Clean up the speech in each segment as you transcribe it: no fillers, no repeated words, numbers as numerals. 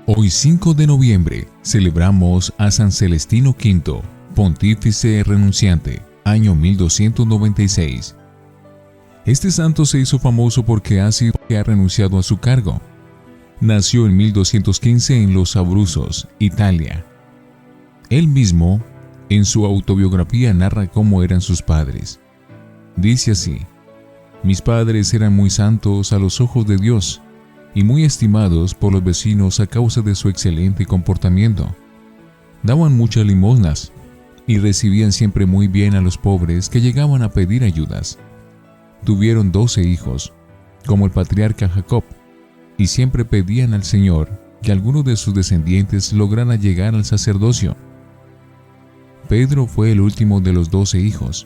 Hoy 5 de noviembre celebramos a San Celestino V, pontífice renunciante, año 1296. Este santo se hizo famoso porque ha renunciado a su cargo. Nació en 1215 en Los Abruzos, Italia. Él mismo, en su autobiografía, narra cómo eran sus padres. Dice así: mis padres eran muy santos a los ojos de Dios y muy estimados por los vecinos a causa de su excelente comportamiento. Daban muchas limosnas y recibían siempre muy bien a los pobres que llegaban a pedir ayudas. Tuvieron 12 hijos, como el patriarca Jacob, y siempre pedían al Señor que alguno de sus descendientes lograra llegar al sacerdocio. Pedro fue el último de los 12 hijos,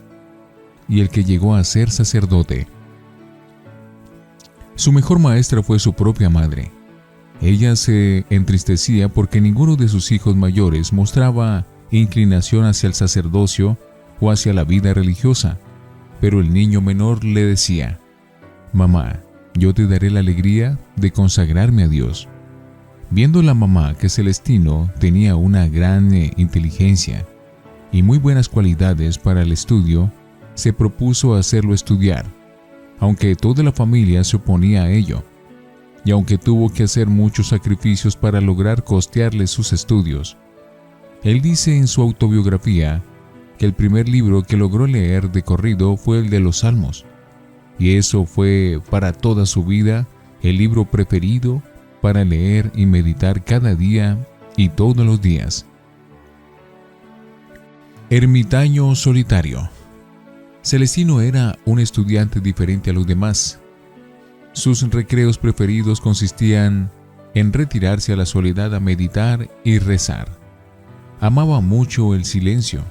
y el que llegó a ser sacerdote. Su mejor maestra fue su propia madre. Ella se entristecía porque ninguno de sus hijos mayores mostraba inclinación hacia el sacerdocio o hacia la vida religiosa, pero el niño menor le decía: mamá, yo te daré la alegría de consagrarme a Dios. Viendo la mamá que Celestino tenía una gran inteligencia y muy buenas cualidades para el estudio, se propuso hacerlo estudiar, aunque toda la familia se oponía a ello, y aunque tuvo que hacer muchos sacrificios para lograr costearle sus estudios. Él dice en su autobiografía que el primer libro que logró leer de corrido fue el de los Salmos, y eso fue para toda su vida el libro preferido para leer y meditar cada día y todos los días. Ermitaño solitario. Celestino era un estudiante diferente a los demás. Sus recreos preferidos consistían en retirarse a la soledad a meditar y rezar. Amaba mucho el silencio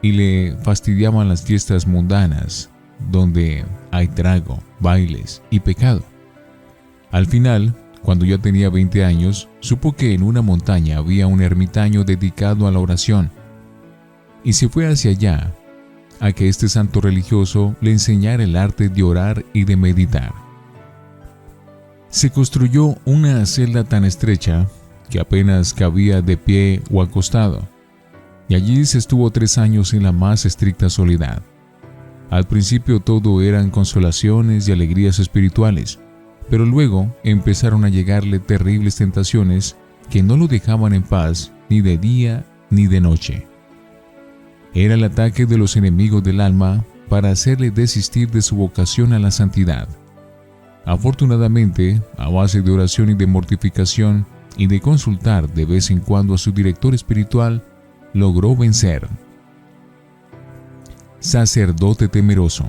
y le fastidiaban las fiestas mundanas, donde hay trago, bailes y pecado. Al final, cuando ya tenía 20 años, supo que en una montaña había un ermitaño dedicado a la oración, y se fue hacia allá a que este santo religioso le enseñara el arte de orar y de meditar. Se construyó una celda tan estrecha que apenas cabía de pie o acostado, y allí se estuvo 3 años en la más estricta soledad. Al principio todo eran consolaciones y alegrías espirituales, pero luego empezaron a llegarle terribles tentaciones que no lo dejaban en paz ni de día ni de noche. Era el ataque de los enemigos del alma para hacerle desistir de su vocación a la santidad. Afortunadamente, a base de oración y de mortificación y de consultar de vez en cuando a su director espiritual, logró vencer. Sacerdote temeroso.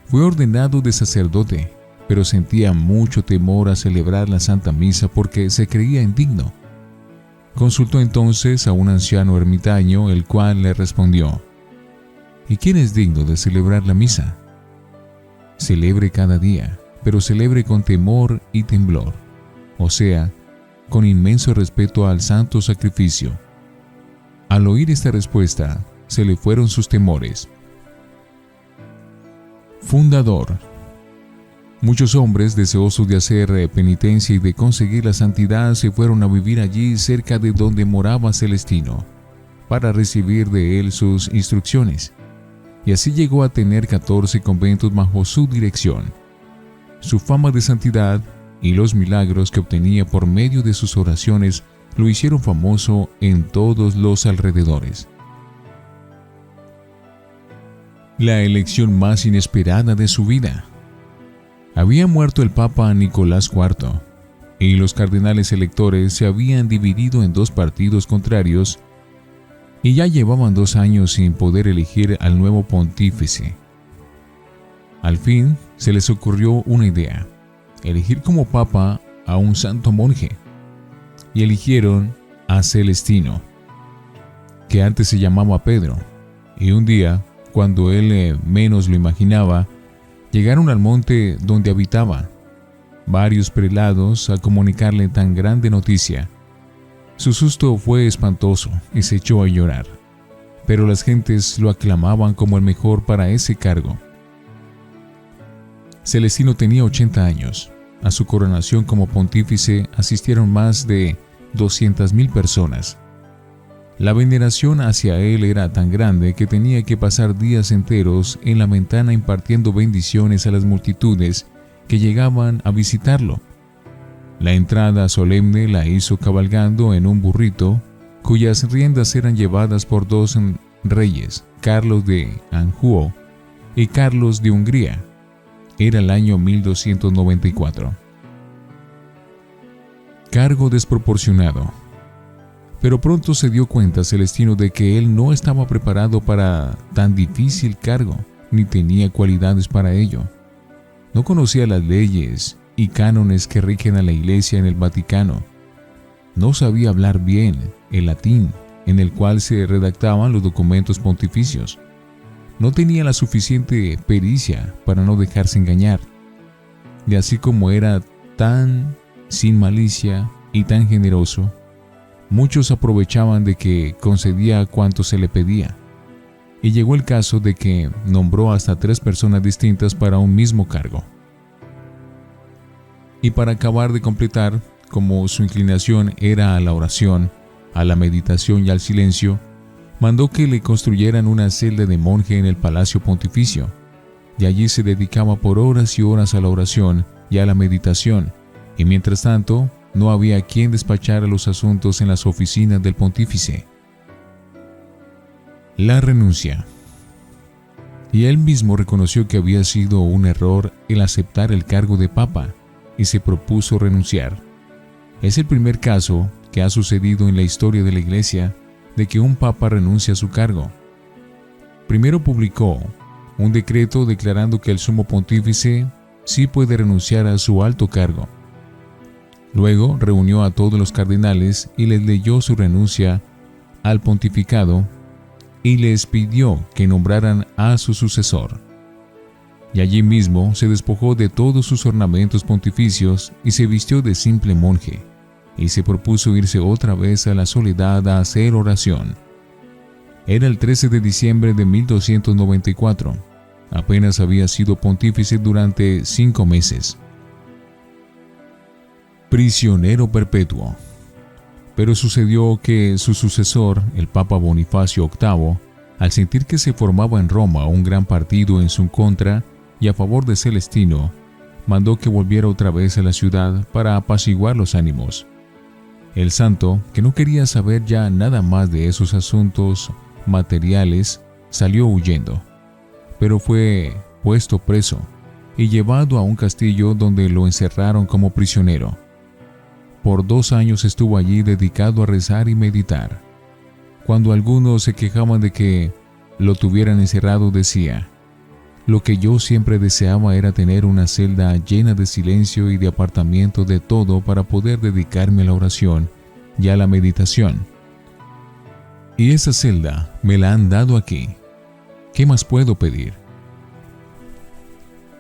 Fue ordenado de sacerdote, pero sentía mucho temor a celebrar la Santa Misa porque se creía indigno. Consultó entonces a un anciano ermitaño, el cual le respondió: ¿y quién es digno de celebrar la misa? Celebre cada día, pero celebre con temor y temblor, o sea, con inmenso respeto al santo sacrificio. Al oír esta respuesta, se le fueron sus temores. Fundador. Muchos hombres deseosos de hacer penitencia y de conseguir la santidad se fueron a vivir allí cerca de donde moraba Celestino, para recibir de él sus instrucciones, y así llegó a tener 14 conventos bajo su dirección. Su fama de santidad y los milagros que obtenía por medio de sus oraciones lo hicieron famoso en todos los alrededores. La elección más inesperada de su vida. Había muerto el Papa Nicolás IV, y los cardenales electores se habían dividido en 2 partidos contrarios, y ya llevaban 2 años sin poder elegir al nuevo pontífice. Al fin se les ocurrió una idea: elegir como papa a un santo monje, y eligieron a Celestino, que antes se llamaba Pedro, y un día, cuando él menos lo imaginaba, llegaron al monte donde habitaba varios prelados a comunicarle tan grande noticia. Su susto fue espantoso y se echó a llorar, pero las gentes lo aclamaban como el mejor para ese cargo. Celestino tenía 80 años a su coronación como pontífice asistieron más de 200.000 personas. La veneración hacia él era tan grande que tenía que pasar días enteros en la ventana impartiendo bendiciones a las multitudes que llegaban a visitarlo. La entrada solemne la hizo cabalgando en un burrito, cuyas riendas eran llevadas por dos reyes, Carlos de Anjou y Carlos de Hungría. Era el año 1294. Cargo desproporcionado. Pero pronto se dio cuenta Celestino de que él no estaba preparado para tan difícil cargo, ni tenía cualidades para ello. No conocía las leyes y cánones que rigen a la Iglesia en el Vaticano. No sabía hablar bien el latín en el cual se redactaban los documentos pontificios. No tenía la suficiente pericia para no dejarse engañar. Y así como era tan sin malicia y tan generoso, muchos aprovechaban de que concedía cuanto se le pedía. Y llegó el caso de que nombró hasta 3 personas distintas para un mismo cargo. Y para acabar de completar, como su inclinación era a la oración, a la meditación y al silencio, mandó que le construyeran una celda de monje en el Palacio Pontificio, y allí se dedicaba por horas y horas a la oración y a la meditación, y mientras tanto no había quien despachara los asuntos en las oficinas del pontífice. La renuncia. Y él mismo reconoció que había sido un error el aceptar el cargo de papa, y se propuso renunciar. Es el primer caso que ha sucedido en la historia de la Iglesia de que un papa renuncia a su cargo. Primero publicó un decreto declarando que el sumo pontífice sí puede renunciar a su alto cargo. Luego reunió a todos los cardenales y les leyó su renuncia al pontificado y les pidió que nombraran a su sucesor. Y allí mismo se despojó de todos sus ornamentos pontificios y se vistió de simple monje, y se propuso irse otra vez a la soledad a hacer oración. Era el 13 de diciembre de 1294. Apenas había sido pontífice durante 5 meses. Prisionero perpetuo. Pero sucedió que su sucesor, el Papa Bonifacio VIII, al sentir que se formaba en Roma un gran partido en su contra y a favor de Celestino, mandó que volviera otra vez a la ciudad para apaciguar los ánimos. El santo, que no quería saber ya nada más de esos asuntos materiales, salió huyendo, pero fue puesto preso y llevado a un castillo donde lo encerraron como prisionero. Por 2 años estuvo allí dedicado a rezar y meditar. Cuando algunos se quejaban de que lo tuvieran encerrado, decía: lo que yo siempre deseaba era tener una celda llena de silencio y de apartamiento de todo para poder dedicarme a la oración y a la meditación. Y esa celda me la han dado aquí. ¿Qué más puedo pedir?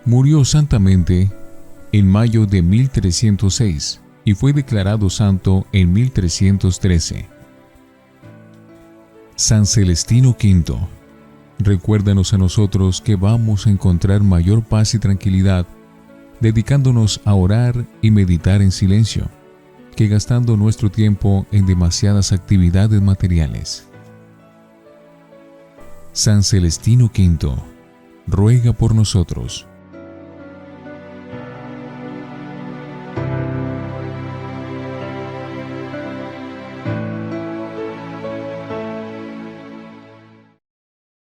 Murió santamente en mayo de 1306 y fue declarado santo en 1313. San Celestino V. Recuérdanos a nosotros que vamos a encontrar mayor paz y tranquilidad dedicándonos a orar y meditar en silencio, que gastando nuestro tiempo en demasiadas actividades materiales. San Celestino V, ruega por nosotros.